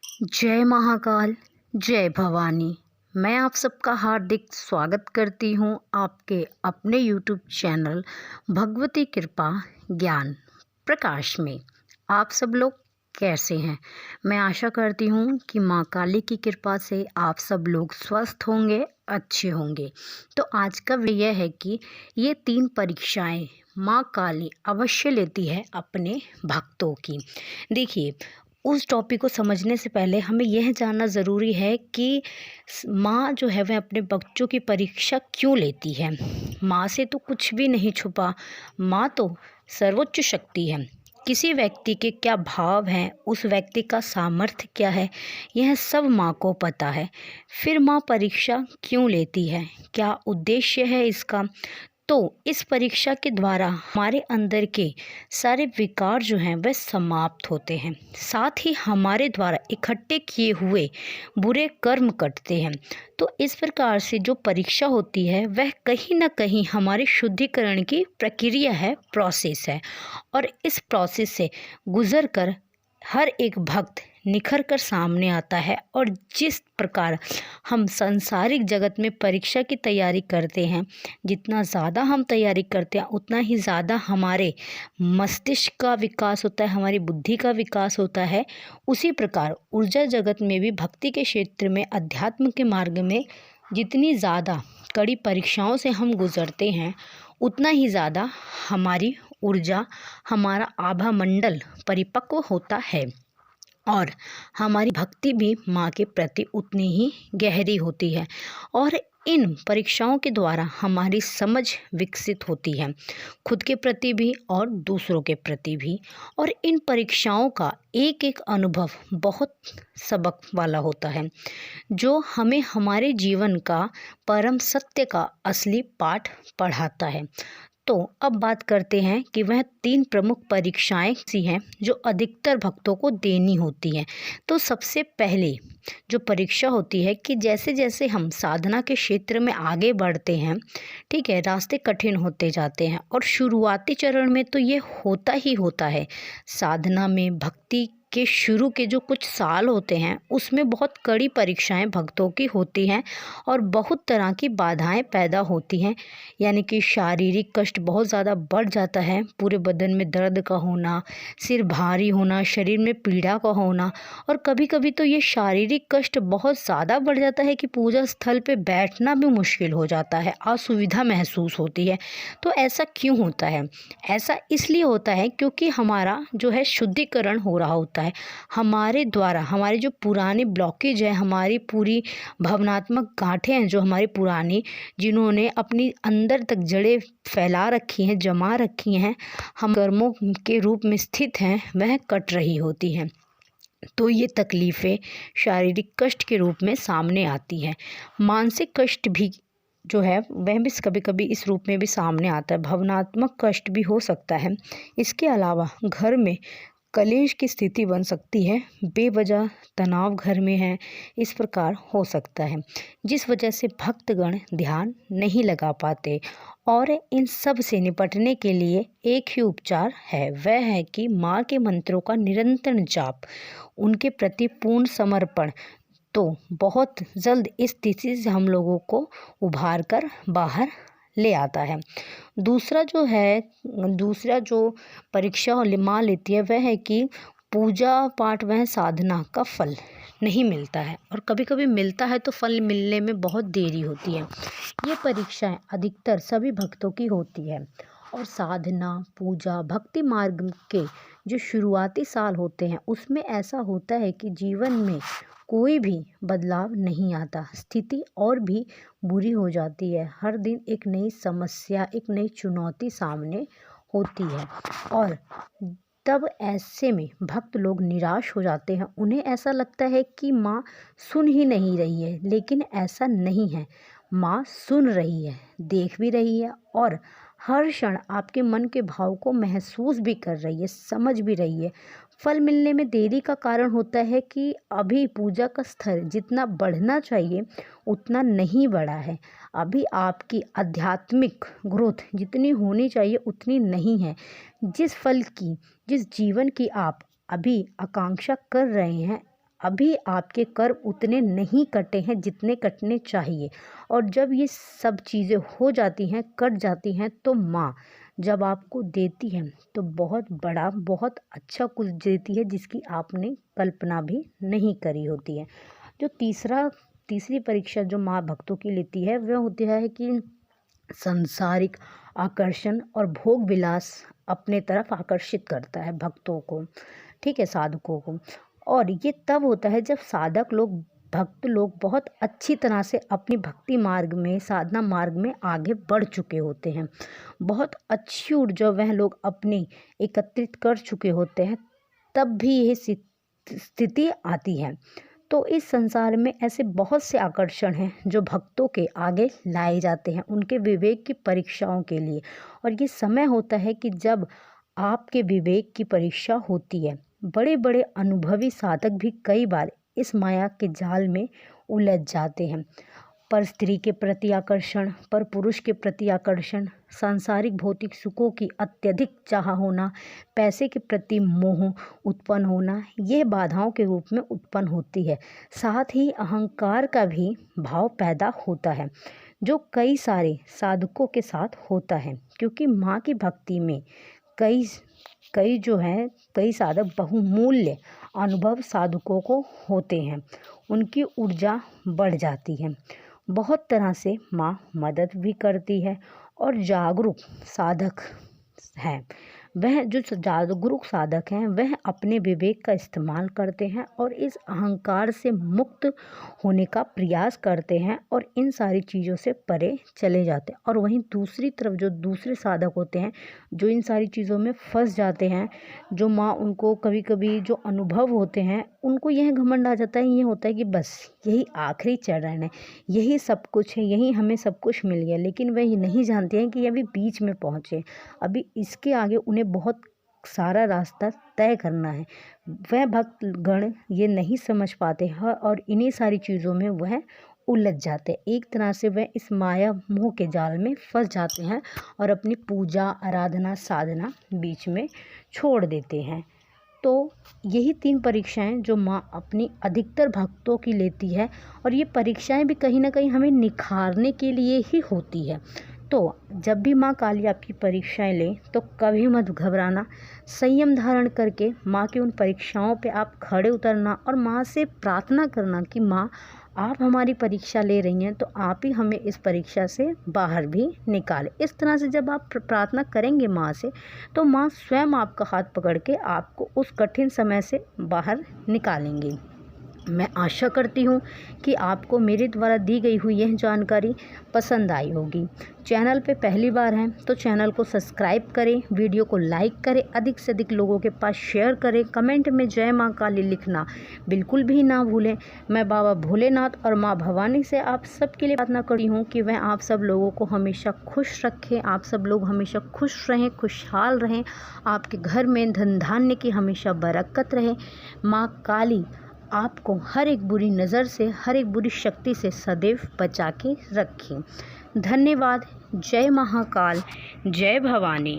जय महाकाल, जय भवानी। मैं आप सबका हार्दिक स्वागत करती हूँ आपके अपने यूट्यूब चैनल भगवती कृपा ज्ञान प्रकाश में। आप सब लोग कैसे हैं? मैं आशा करती हूँ कि माँ काली की कृपा से आप सब लोग स्वस्थ होंगे, अच्छे होंगे। तो आज का वीडियो यह है कि ये 3 परीक्षाएं माँ काली अवश्य लेती है अपने भक्तों की। देखिए, उस टॉपिक को समझने से पहले हमें यह जानना ज़रूरी है कि माँ जो है वह अपने बच्चों की परीक्षा क्यों लेती है। माँ से तो कुछ भी नहीं छुपा, माँ तो सर्वोच्च शक्ति है। किसी व्यक्ति के क्या भाव हैं, उस व्यक्ति का सामर्थ्य क्या है, यह सब माँ को पता है। फिर माँ परीक्षा क्यों लेती है, क्या उद्देश्य है इसका? तो इस परीक्षा के द्वारा हमारे अंदर के सारे विकार जो हैं वह समाप्त होते हैं, साथ ही हमारे द्वारा इकट्ठे किए हुए बुरे कर्म कटते हैं। तो इस प्रकार से जो परीक्षा होती है वह कहीं ना कहीं हमारे शुद्धिकरण की प्रक्रिया है, प्रोसेस है। और इस प्रोसेस से गुजर कर हर एक भक्त निखर कर सामने आता है। और जिस प्रकार हम सांसारिक जगत में परीक्षा की तैयारी करते हैं, जितना ज़्यादा हम तैयारी करते हैं उतना ही ज़्यादा हमारे मस्तिष्क का विकास होता है, हमारी बुद्धि का विकास होता है। उसी प्रकार ऊर्जा जगत में भी भक्ति के क्षेत्र में, अध्यात्म के मार्ग में जितनी ज़्यादा कड़ी परीक्षाओं से हम गुजरते हैं, उतना ही ज़्यादा हमारी ऊर्जा, हमारा आभा मंडल परिपक्व होता है और हमारी भक्ति भी माँ के प्रति उतनी ही गहरी होती है। और इन परीक्षाओं के द्वारा हमारी समझ विकसित होती है, खुद के प्रति भी और दूसरों के प्रति भी। और इन परीक्षाओं का एक एक अनुभव बहुत सबक वाला होता है, जो हमें हमारे जीवन का परम सत्य का असली पाठ पढ़ाता है। तो अब बात करते हैं कि वह 3 प्रमुख परीक्षाएं सी हैं जो अधिकतर भक्तों को देनी होती हैं। तो सबसे पहले जो परीक्षा होती है कि जैसे जैसे हम साधना के क्षेत्र में आगे बढ़ते हैं, ठीक है, रास्ते कठिन होते जाते हैं। और शुरुआती चरण में तो ये होता ही होता है। साधना में भक्ति के शुरू के जो कुछ साल होते हैं उसमें बहुत कड़ी परीक्षाएं भक्तों की होती हैं और बहुत तरह की बाधाएं पैदा होती हैं। यानी कि शारीरिक कष्ट बहुत ज़्यादा बढ़ जाता है, पूरे बदन में दर्द का होना, सिर भारी होना, शरीर में पीड़ा का होना। और कभी कभी तो ये शारीरिक कष्ट बहुत ज़्यादा बढ़ जाता है कि पूजा स्थल पे बैठना भी मुश्किल हो जाता है, असुविधा महसूस होती है। तो ऐसा क्यों होता है? ऐसा इसलिए होता है क्योंकि हमारा जो है शुद्धिकरण हो रहा होता है। हमारे द्वारा हमारे जो पुराने ब्लॉकेज है, हमारी पूरी भावनात्मक गांठें हैं जो हमारी पुरानी, जिन्होंने अपनी अंदर तक जड़ें फैला रखी हैं, जमा रखी हैं, हम कर्मों के रूप में स्थित हैं, वह कट रही होती हैं। तो ये तकलीफ़ें शारीरिक कष्ट के रूप में सामने आती हैं। मानसिक कष्ट भी जो है वह भी कभी कभी इस रूप में भी सामने आता है, भावनात्मक कष्ट भी हो सकता है। इसके अलावा घर में कलेश की स्थिति बन सकती है, बेवजह तनाव घर में है, इस प्रकार हो सकता है, जिस वजह से भक्तगण ध्यान नहीं लगा पाते। और इन सब से निपटने के लिए एक ही उपचार है, वह है कि माँ के मंत्रों का निरंतर जाप, उनके प्रति पूर्ण समर्पण। तो बहुत जल्द इस स्थिति से हम लोगों को उभार कर बाहर ले आता है। दूसरा जो परीक्षा माँ लेती है वह है कि पूजा पाठ वह साधना का फल नहीं मिलता है, और कभी कभी मिलता है तो फल मिलने में बहुत देरी होती है। ये परीक्षाएं अधिकतर सभी भक्तों की होती है। और साधना, पूजा, भक्ति मार्ग के जो शुरुआती साल होते हैं उसमें ऐसा होता है कि जीवन में कोई भी बदलाव नहीं आता, स्थिति और भी बुरी हो जाती है। हर दिन एक नई समस्या, एक नई चुनौती सामने होती है। और तब ऐसे में भक्त लोग निराश हो जाते हैं, उन्हें ऐसा लगता है कि माँ सुन ही नहीं रही है। लेकिन ऐसा नहीं है, माँ सुन रही है, देख भी रही है और हर क्षण आपके मन के भाव को महसूस भी कर रही है, समझ भी रही है। फल मिलने में देरी का कारण होता है कि अभी पूजा का स्तर जितना बढ़ना चाहिए उतना नहीं बढ़ा है। अभी आपकी आध्यात्मिक ग्रोथ जितनी होनी चाहिए उतनी नहीं है। जिस फल की, जिस जीवन की आप अभी आकांक्षा कर रहे हैं, अभी आपके कर्म उतने नहीं कटे हैं जितने कटने चाहिए। और जब ये सब चीज़ें हो जाती हैं, कट जाती हैं, तो माँ जब आपको देती है तो बहुत बड़ा, बहुत अच्छा कुछ देती है जिसकी आपने कल्पना भी नहीं करी होती है। जो तीसरी परीक्षा जो माँ भक्तों की लेती है वह होती है कि सांसारिक आकर्षण और भोग विलास अपने तरफ आकर्षित करता है भक्तों को, ठीक है, साधकों को। और ये तब होता है जब साधक लोग, भक्त लोग बहुत अच्छी तरह से अपनी भक्ति मार्ग में, साधना मार्ग में आगे बढ़ चुके होते हैं। बहुत अच्छी ऊर्जा वह लोग अपनी एकत्रित कर चुके होते हैं, तब भी यह स्थिति आती है। तो इस संसार में ऐसे बहुत से आकर्षण हैं जो भक्तों के आगे लाए जाते हैं उनके विवेक की परीक्षाओं के लिए। और ये समय होता है कि जब आपके विवेक की परीक्षा होती है। बड़े बड़े अनुभवी साधक भी कई बार इस माया के जाल में उलझ जाते हैं। पर स्त्री के प्रति आकर्षण, पर पुरुष के प्रति आकर्षण, सांसारिक भौतिक सुखों की अत्यधिक चाह होना, पैसे के प्रति मोह उत्पन्न होना, यह बाधाओं के रूप में उत्पन्न होती है। साथ ही अहंकार का भी भाव पैदा होता है जो कई सारे साधकों के साथ होता है, क्योंकि माँ की भक्ति में कई कई साधक बहुमूल्य अनुभव साधकों को होते हैं। उनकी ऊर्जा बढ़ जाती है। बहुत तरह से माँ मदद भी करती है। और जागरूक साधक हैं, वह जो जागरूक साधक हैं वह अपने विवेक का इस्तेमाल करते हैं और इस अहंकार से मुक्त होने का प्रयास करते हैं और इन सारी चीज़ों से परे चले जाते हैं। और वहीं दूसरी तरफ जो दूसरे साधक होते हैं जो इन सारी चीज़ों में फंस जाते हैं, जो माँ उनको कभी कभी जो अनुभव होते हैं उनको यह घमंड आ जाता है, ये होता है कि बस यही आखिरी चरण है, यही सब कुछ है, यही हमें सब कुछ मिल गया। लेकिन वह ये नहीं जानते हैं कि अभी बीच में पहुँचे, अभी इसके आगे उन्हें बहुत सारा रास्ता तय करना है। वह भक्त गण ये नहीं समझ पाते हैं और इन्हीं सारी चीज़ों में वह उलझ जाते हैं। एक तरह से वह इस माया मोह के जाल में फंस जाते हैं और अपनी पूजा, आराधना, साधना बीच में छोड़ देते हैं। तो यही 3 परीक्षाएं जो माँ अपनी अधिकतर भक्तों की लेती है। और ये परीक्षाएं भी कहीं ना कहीं हमें निखारने के लिए ही होती है। तो जब भी माँ काली आपकी परीक्षाएं लें तो कभी मत घबराना, संयम धारण करके माँ की उन परीक्षाओं पे आप खड़े उतरना और माँ से प्रार्थना करना कि माँ आप हमारी परीक्षा ले रही हैं तो आप ही हमें इस परीक्षा से बाहर भी निकालें। इस तरह से जब आप प्रार्थना करेंगे माँ से तो माँ स्वयं आपका हाथ पकड़ के आपको उस कठिन समय से बाहर निकालेंगी। मैं आशा करती हूँ कि आपको मेरे द्वारा दी गई हुई यह जानकारी पसंद आई होगी। चैनल पे पहली बार हैं तो चैनल को सब्सक्राइब करें, वीडियो को लाइक करें, अधिक से अधिक लोगों के पास शेयर करें, कमेंट में जय माँ काली लिखना बिल्कुल भी ना भूलें। मैं बाबा भोलेनाथ और माँ भवानी से आप सबके लिए प्रार्थना करती हूँ कि वह आप सब लोगों को हमेशा खुश रखें, आप सब लोग हमेशा खुश रहें, खुशहाल रहें, आपके घर में धन धान्य की हमेशा बरकत रहे। माँ काली आपको हर एक बुरी नज़र से, हर एक बुरी शक्ति से सदैव बचा के रखें। धन्यवाद। जय महाकाल, जय भवानी।